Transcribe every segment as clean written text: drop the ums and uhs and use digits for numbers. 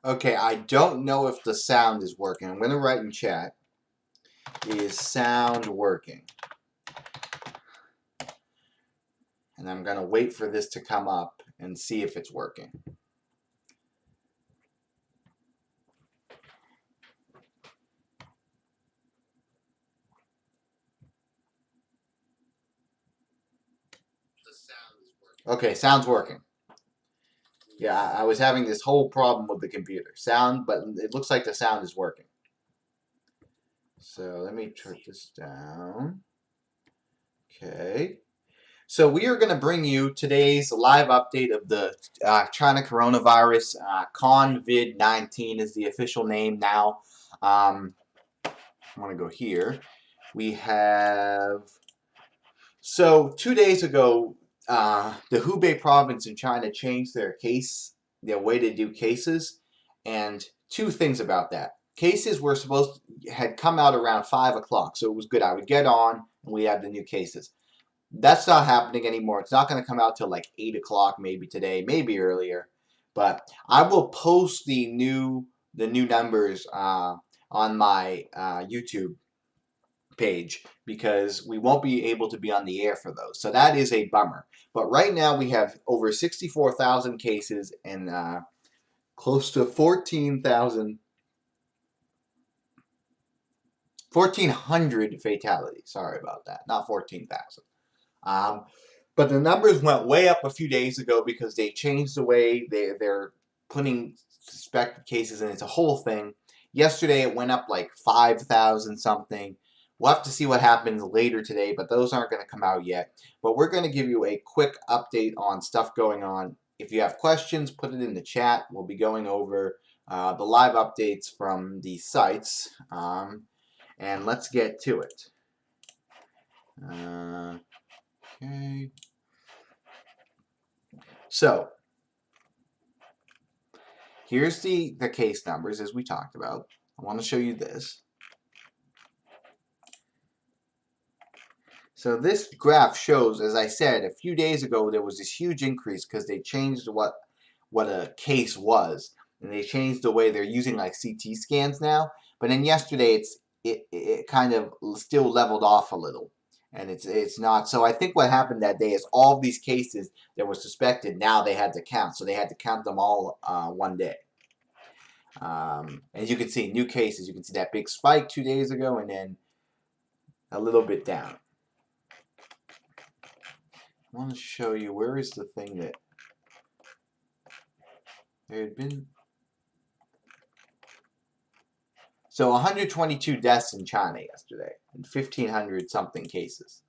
Okay, I don't know if the sound is working. I'm going to write in chat. Is sound working? And I'm going to wait for this to come up and see if it's working. Okay, sound's working. Yeah, I was having this whole problem with the computer. Sound, but it looks like the sound is working. So let me turn this down. Okay. So we are going to bring you today's live update of the China coronavirus. COVID-19 is the official name now. I want to go here. We have... So 2 days ago, the Hubei province in China changed their way to do cases, and two things about that. Cases were had come out around 5 o'clock, so it was good. I would get on, and we had the new cases. That's not happening anymore. It's not going to come out till like 8 o'clock, maybe today, maybe earlier. But I will post the new numbers on my YouTube page because we won't be able to be on the air for those. So that is a bummer. But right now we have over 64,000 cases and close to 1,400 fatalities. Sorry about that. Not 14,000. But the numbers went way up a few days ago because they changed the way they're putting suspected cases in. It's a whole thing. Yesterday it went up like 5,000 something. We'll have to see what happens later today, but those aren't going to come out yet. But we're going to give you a quick update on stuff going on. If you have questions, put it in the chat. We'll be going over the live updates from the sites. And let's get to it. Okay. So, here's the case numbers as we talked about. I want to show you this. So this graph shows, as I said, a few days ago there was this huge increase because they changed what a case was. And they changed the way they're using like CT scans now. But then yesterday it kind of still leveled off a little. And it's not. So I think what happened that day is all of these cases that were suspected, now they had to count. So they had to count them all one day. As you can see, new cases, you can see that big spike 2 days ago and then a little bit down. I want to show you, where is the thing that there had been. So 122 deaths in China yesterday and 1,500 something cases.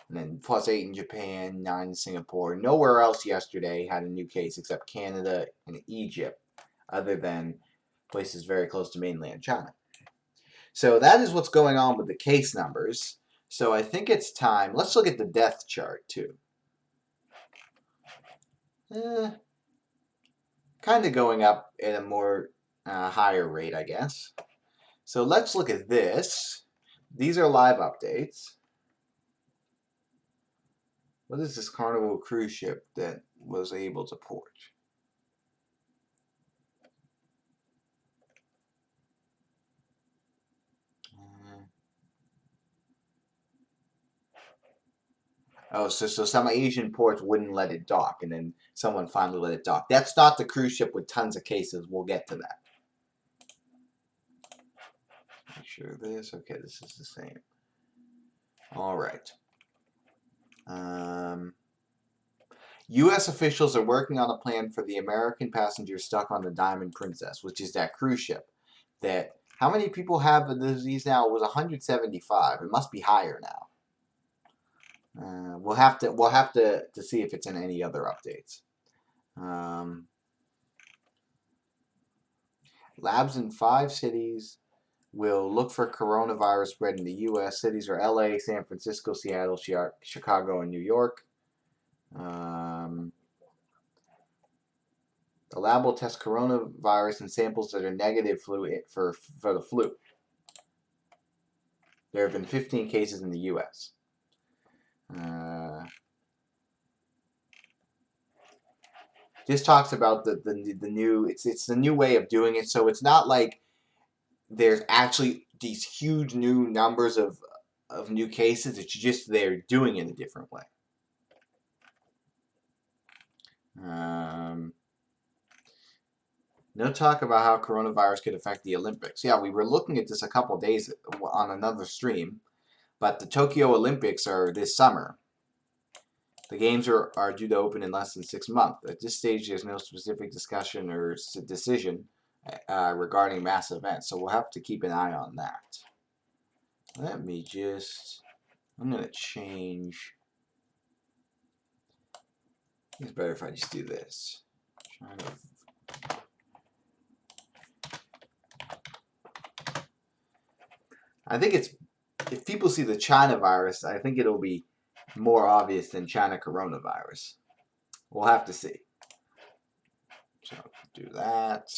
And then plus 8 in Japan, 9 in Singapore. Nowhere else yesterday had a new case except Canada and Egypt, other than places very close to mainland China. So that is what's going on with the case numbers. So I think it's time. Let's look at the death chart too. Kind of going up at a more higher rate, I guess. So let's look at this. These are live updates. What is this Carnival cruise ship that was able to port? Oh, so some Asian ports wouldn't let it dock, and then someone finally let it dock. That's not the cruise ship with tons of cases. We'll get to that. Make sure this. Okay, this is the same. All right. U.S. officials are working on a plan for the American passengers stuck on the Diamond Princess, which is that cruise ship. That how many people have the disease now? It was 175. It must be higher now. We'll have to see if it's in any other updates. Labs in 5 cities will look for coronavirus spread in the U.S. Cities are L.A., San Francisco, Seattle, Chicago, and New York. The lab will test coronavirus in samples that are negative for the flu. There have been 15 cases in the U.S. Just talks about the new, it's the new way of doing it. So it's not like there's actually these huge new numbers of new cases. It's just they're doing it a different way. No talk about how coronavirus could affect the Olympics. Yeah, we were looking at this a couple days on another stream, but the Tokyo Olympics are this summer. The games are due to open in less than 6 months. At this stage, there's no specific discussion or decision regarding mass events, so we'll have to keep an eye on that. Let me just, I'm going to change. It's better if I just do this. I think it's, if people see the China virus, I think it'll be more obvious than China coronavirus. We'll have to see. So do that.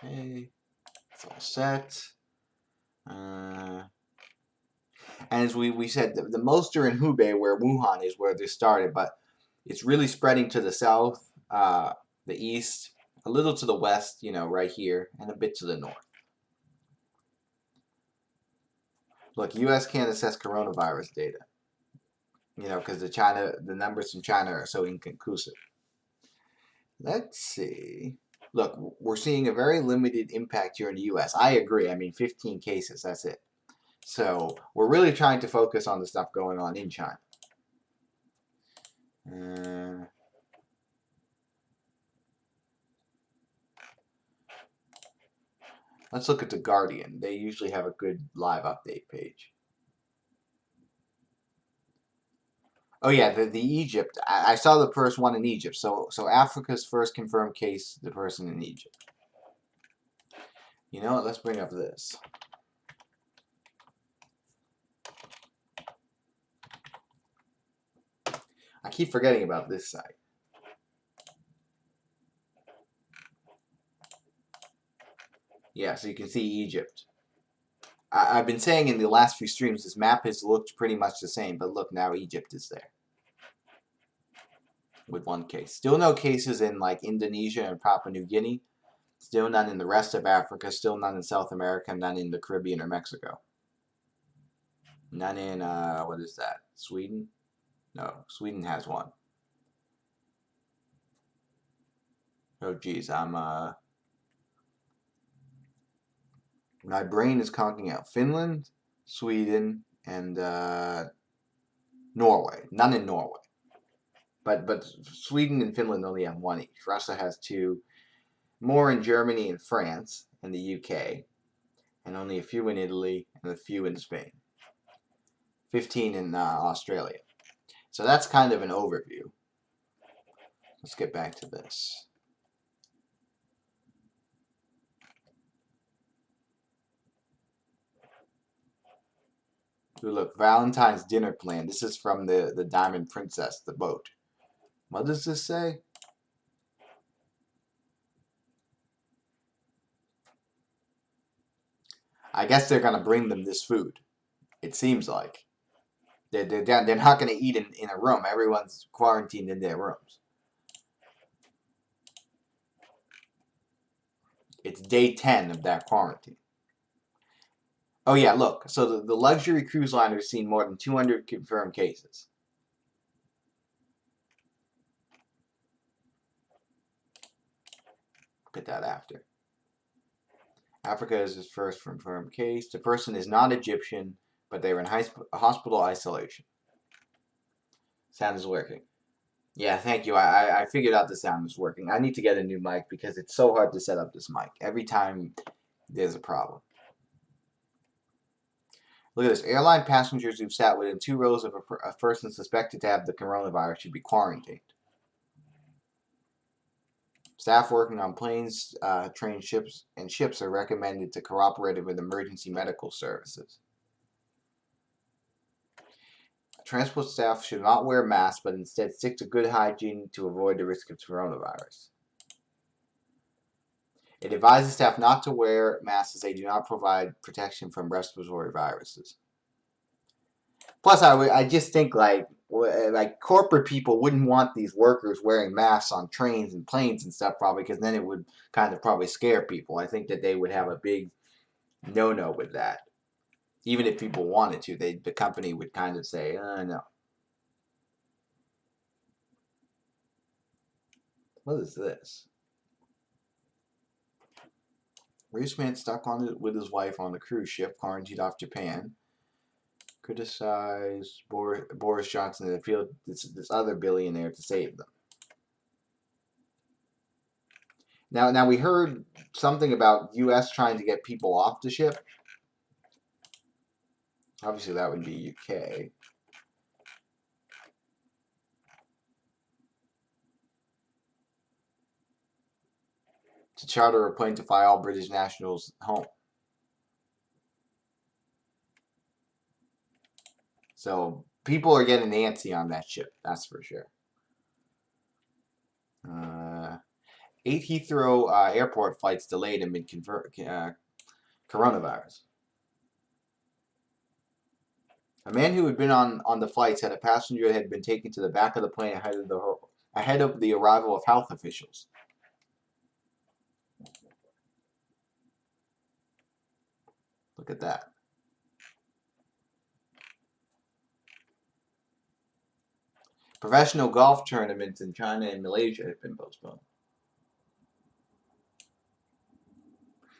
Okay, it's all set. And as we said, the most are in Hubei, where Wuhan is, where they started, but it's really spreading to the south, the east, a little to the west, you know, right here, and a bit to the north. Look, U.S. can't assess coronavirus data, you know, because the numbers from China are so inconclusive. Let's see. Look, we're seeing a very limited impact here in the U.S. I agree. I mean, 15 cases, that's it. So we're really trying to focus on the stuff going on in China. Let's look at The Guardian. They usually have a good live update page. Oh yeah, the Egypt. I saw the first one in Egypt. So Africa's first confirmed case, the person in Egypt. You know what? Let's bring up this. I keep forgetting about this site. Yeah, so you can see Egypt. I've been saying in the last few streams, this map has looked pretty much the same, but look, now Egypt is there. With one case. Still no cases in like Indonesia and Papua New Guinea. Still none in the rest of Africa. Still none in South America. None in the Caribbean or Mexico. None in, what is that? Sweden? No, Sweden has one. Oh geez, my brain is conking out. Finland, Sweden, and Norway. None in Norway. But Sweden and Finland only have one each. Russia has two. More in Germany and France and the UK. And only a few in Italy and a few in Spain. 15 in Australia. So that's kind of an overview. Let's get back to this. Ooh, look, Valentine's dinner plan. This is from the Diamond Princess, the boat. What does this say? I guess they're going to bring them this food. It seems like. They're not going to eat in a room. Everyone's quarantined in their rooms. It's day 10 of that quarantine. Oh yeah, look. So the luxury cruise liner has seen more than 200 confirmed cases. Look at that after. Africa is his first confirmed case. The person is not Egyptian, but they were in hospital isolation. Sound is working. Yeah, thank you. I figured out the sound is working. I need to get a new mic because it's so hard to set up this mic. Every time there's a problem. Look at this. Airline passengers who've sat within 2 rows of a person suspected to have the coronavirus should be quarantined. Staff working on planes, train ships, and ships are recommended to cooperate with emergency medical services. Transport staff should not wear masks, but instead stick to good hygiene to avoid the risk of coronavirus. It advises staff not to wear masks as they do not provide protection from respiratory viruses. Plus, I just think like corporate people wouldn't want these workers wearing masks on trains and planes and stuff probably, because then it would kind of probably scare people. I think that they would have a big no with that. Even if people wanted to, the company would kind of say, no. What is this? Rich man stuck with his wife on the cruise ship, quarantined off Japan. Criticized Boris Johnson and appealed this other billionaire to save them. Now we heard something about U.S. trying to get people off the ship. Obviously, that would be U.K. To charter a plane to fly all British nationals home. So people are getting antsy on that ship. That's for sure. 8 Heathrow airport flights delayed amid coronavirus. A man who had been on the flight said a passenger had been taken to the back of the plane ahead of the arrival of health officials. Look at that. Professional golf tournaments in China and Malaysia have been postponed.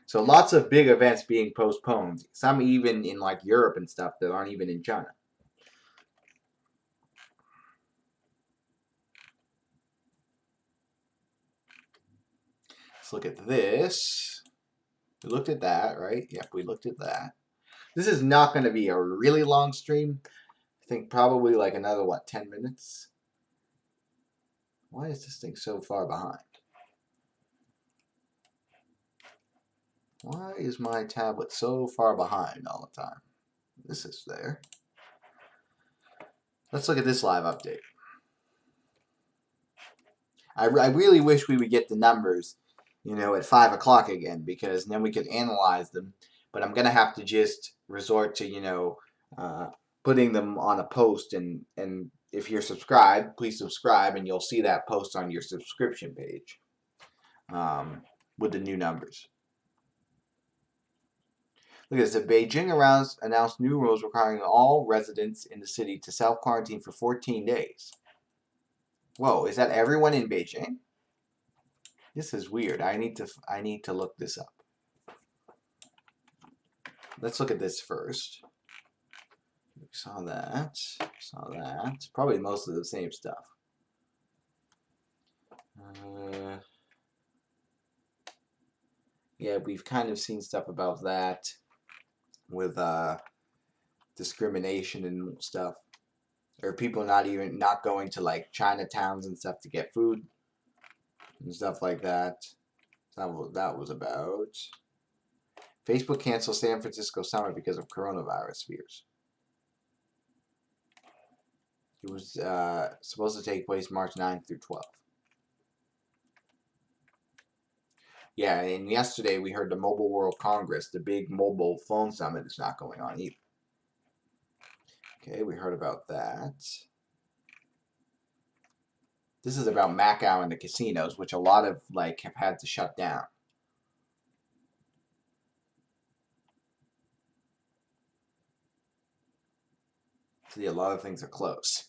So lots of big events being postponed. Some even in like Europe and stuff that aren't even in China. Let's look at this. We looked at that, right? Yep, we looked at that. This is not going to be a really long stream. I think probably like another, 10 minutes? Why is this thing so far behind? Why is my tablet so far behind all the time? This is there. Let's look at this live update. I really wish we would get the numbers, at 5 o'clock again, because then we could analyze them. But I'm going to have to just resort to, putting them on a post. And if you're subscribed, please subscribe, and you'll see that post on your subscription page with the new numbers. Look at this. Beijing announced new rules requiring all residents in the city to self-quarantine for 14 days. Whoa, is that everyone in Beijing? This is weird. I need to look this up. Let's look at this first. We saw that. Probably most of the same stuff. Yeah, we've kind of seen stuff about that with discrimination and stuff. Or people not going to like Chinatowns and stuff to get food and stuff like that. That was about. Facebook canceled San Francisco summit because of coronavirus fears. It was supposed to take place March 9th through 12th. Yeah, and yesterday we heard the Mobile World Congress, the big mobile phone summit, is not going on either. Okay, we heard about that. This is about Macau and the casinos, which a lot of have had to shut down. See, a lot of things are closed.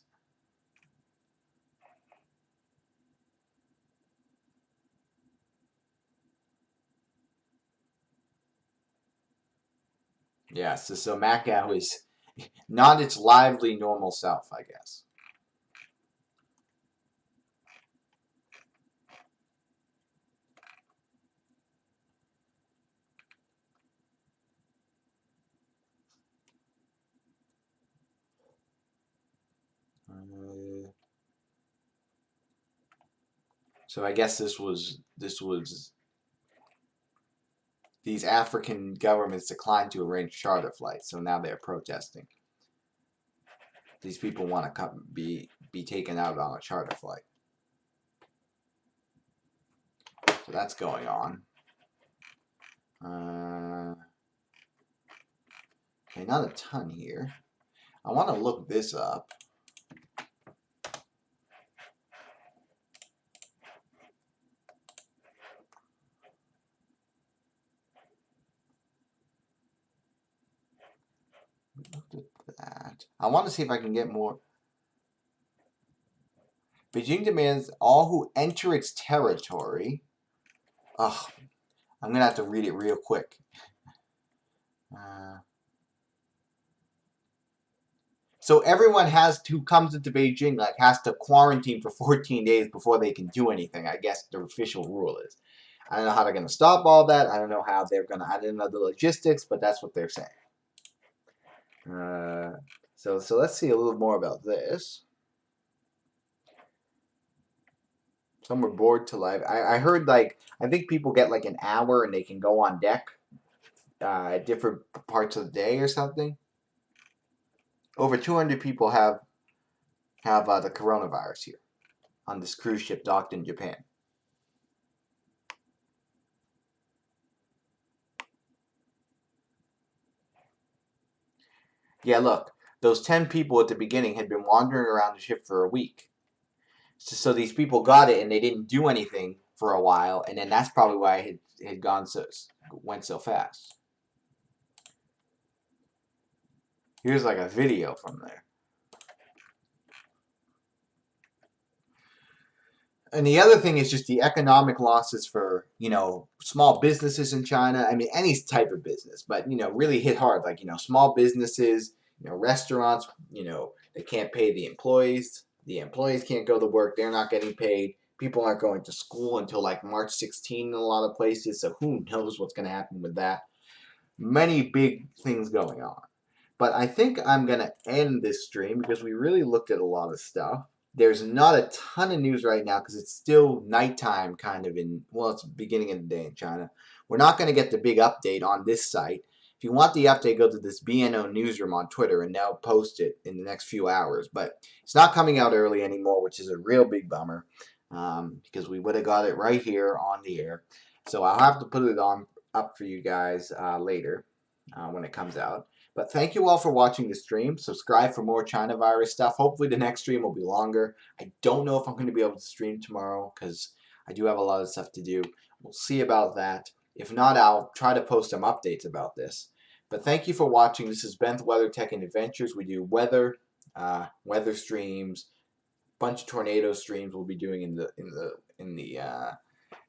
Yeah, so Macau is not its lively normal self, I guess. So I guess this was these African governments declined to arrange charter flights, so now they're protesting. These people want to be taken out on a charter flight. So that's going on. Okay, not a ton here. I want to look this up. Looked at that. I want to see if I can get more. Beijing demands all who enter its territory. Ugh, I'm gonna have to read it real quick. So everyone who comes into Beijing has to quarantine for 14 days before they can do anything. I guess the official rule is. I don't know how they're gonna stop all that. I don't know how they're gonna. I didn't know the logistics, but that's what they're saying. So let's see a little more about this. Some were bored to life. I heard I think people get an hour and they can go on deck at different parts of the day or something. Over 200 people have the coronavirus here on this cruise ship docked in Japan. Yeah, look, those 10 people at the beginning had been wandering around the ship for a week. So these people got it and they didn't do anything for a while, and then that's probably why it had went so fast. Here's a video from there. And the other thing is just the economic losses for, small businesses in China. I mean, any type of business, but, really hit hard. Small businesses, restaurants, they can't pay the employees. The employees can't go to work. They're not getting paid. People aren't going to school until March 16 in a lot of places. So who knows what's going to happen with that. Many big things going on. But I think I'm going to end this stream because we really looked at a lot of stuff. There's not a ton of news right now because it's still nighttime it's the beginning of the day in China. We're not going to get the big update on this site. If you want the update, go to this BNO newsroom on Twitter and they'll post it in the next few hours. But it's not coming out early anymore, which is a real big bummer because we would have got it right here on the air. So I'll have to put it up for you guys later when it comes out. But thank you all for watching the stream. Subscribe for more China virus stuff. Hopefully the next stream will be longer. I don't know if I'm going to be able to stream tomorrow because I do have a lot of stuff to do. We'll see about that. If not, I'll try to post some updates about this. But thank you for watching. This is Ben's Weather Tech and Adventures. We do weather streams, bunch of tornado streams. We'll be doing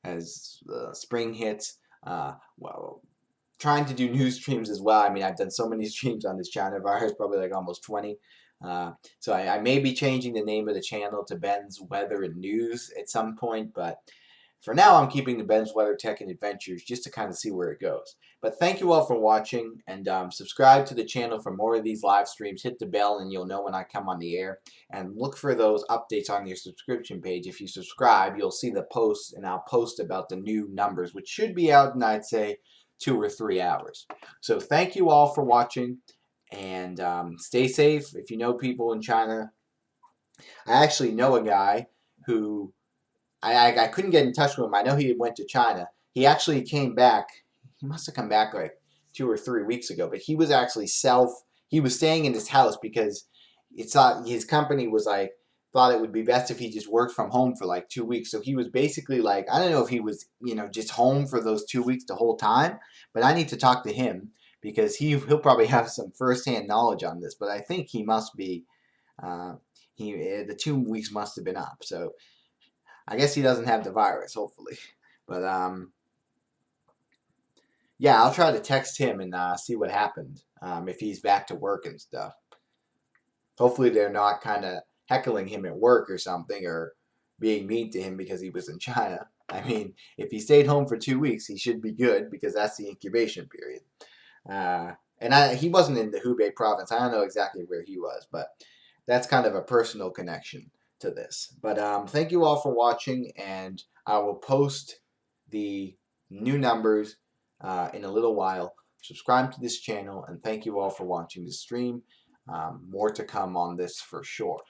as the spring hits. Trying to do news streams as well. I mean, I've done so many streams on this China virus, probably almost 20. So I may be changing the name of the channel to Ben's Weather and News at some point, but for now I'm keeping the Ben's Weather Tech and Adventures just to kind of see where it goes. But thank you all for watching, and subscribe to the channel for more of these live streams. Hit the bell and you'll know when I come on the air, and look for those updates on your subscription page. If you subscribe, you'll see the posts, and I'll post about the new numbers, which should be out in, I'd say, 2 or 3 hours. So thank you all for watching, and stay safe. If you know people in China, I actually know a guy who I couldn't get in touch with him. I know he went to China. He actually came back. He must have come back 2 or 3 weeks ago, but he was actually he was staying in his house because his company was thought it would be best if he just worked from home for 2 weeks. So he was basically I don't know if he was, just home for those 2 weeks the whole time, but I need to talk to him because he'll probably have some firsthand knowledge on this. But I think he must be, the 2 weeks must have been up. So I guess he doesn't have the virus, hopefully. But yeah, I'll try to text him and see what happened, if he's back to work and stuff. Hopefully they're not kind of heckling him at work or something, or being mean to him because he was in China. I mean, if he stayed home for 2 weeks, he should be good because that's the incubation period. And he wasn't in the Hubei province. I don't know exactly where he was, but that's kind of a personal connection to this. But thank you all for watching, and I will post the new numbers in a little while. Subscribe to this channel, and thank you all for watching this stream. More to come on this for sure.